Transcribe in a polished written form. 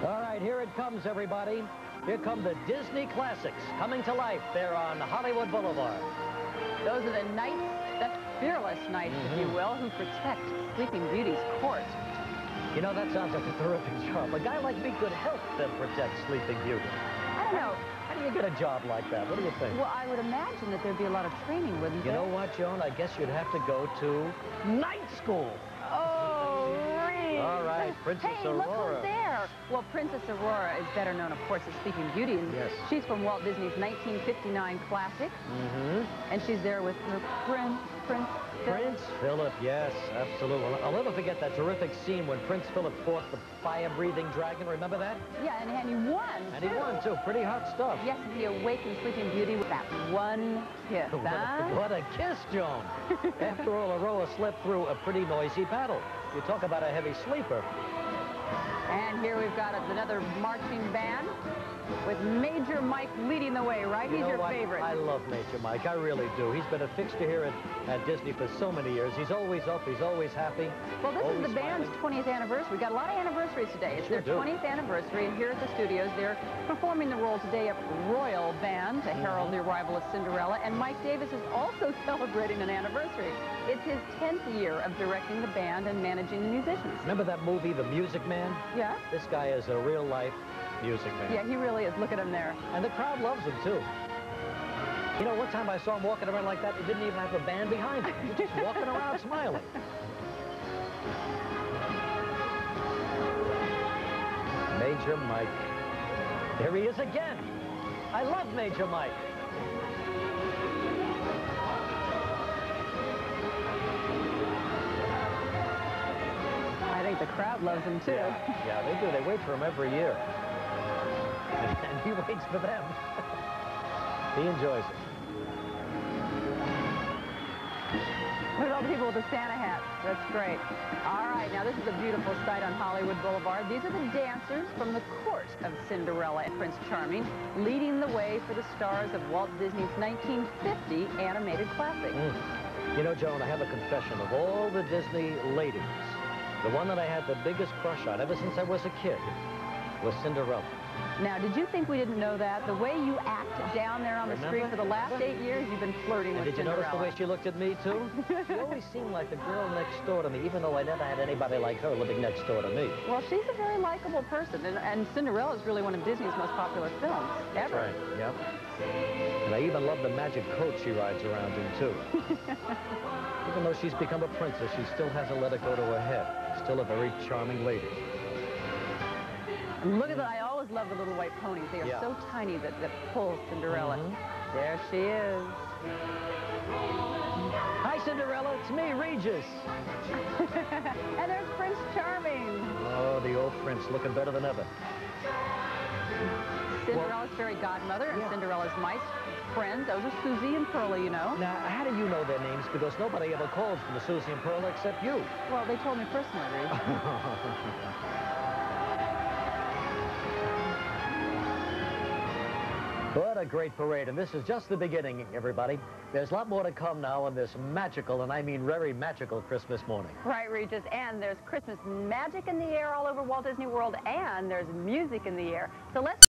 All right, here it comes, everybody. Here come the Disney classics coming to life. They're on Hollywood Boulevard. Those are the knights, the fearless knights, if you will, who protect Sleeping Beauty's court. You know, that sounds like a terrific job. A guy like me could help them protect Sleeping Beauty. I don't know. How do you get a job like that? What do you think? Well, I would imagine that there'd be a lot of training, wouldn't there? You know what, Joan? I guess you'd have to go to night school. Oh, Reed. All right, Princess Aurora. Look who's there. Well, Princess Aurora is better known, of course, as Sleeping Beauty. And yes. She's from Walt Disney's 1959 classic. And she's there with her Prince Philip, yes, absolutely. I'll never forget that terrific scene when Prince Philip fought the fire-breathing dragon. Remember that? Yeah, and he won, And he won, too. Pretty hot stuff. Yes, and he awakened Sleeping Beauty with that one kiss, What a kiss, Joan. After all, Aurora slept through a pretty noisy battle. You talk about a heavy sleeper. And here we've got another marching band with Major Mike leading the way, right? He's your favorite. I love Major Mike. I really do. He's been a fixture here at Disney for so many years. He's always up. He's always happy. Well, this is the band's 20th anniversary. We've got a lot of anniversaries today. It's their 20th anniversary, and here at the studios, they're performing the role today of Royal Band to herald the arrival of Cinderella, and Mike Davis is also celebrating an anniversary. It's his 10th year of directing the band and managing the musicians. Remember that movie, The Music Man? Yeah. This guy is a real-life music man. Yeah, he really is. Look at him there. And the crowd loves him, too. You know, one time I saw him walking around like that, he didn't even have a band behind him. He was just walking around smiling. Major Mike. There he is again. I love Major Mike. I think the crowd loves him, too. Yeah, they do. They wait for him every year. And he waits for them. He enjoys it. Look at all the people with the Santa hats. That's great. All right, now this is a beautiful sight on Hollywood Boulevard. These are the dancers from the court of Cinderella and Prince Charming, leading the way for the stars of Walt Disney's 1950 animated classic. You know, Joan, I have a confession. Of all the Disney ladies, the one that I had the biggest crush on ever since I was a kid was Cinderella. Now, did you think we didn't know that? The way you act down there on the street for the last 8 years, you've been flirting with Did you Cinderella. notice the way she looked at me, too? She always seemed like the girl next door to me, even though I never had anybody like her living next door to me. Well, she's a very likable person, and Cinderella is really one of Disney's most popular films ever. That's right, yep. And I even love the magic coat she rides around in, too. Even though she's become a princess, she still hasn't let it go to her head. Still a very charming lady. And look at that. I always love the little white ponies. They are so tiny that pull Cinderella. There she is. Hi, Cinderella. It's me, Regis. And there's Prince Charming. Oh, the old prince looking better than ever. Cinderella's fairy godmother and Cinderella's mice friends. Those are Susie and Pearlie, you know. Now, how do you know their names? Because nobody ever calls them the Susie and Pearl except you. Well, they told me personally, Reed. What a great parade, and this is just the beginning, everybody. There's a lot more to come now on this magical, and I mean very magical, Christmas morning. Right, Regis, and there's Christmas magic in the air all over Walt Disney World, and there's music in the air. So let's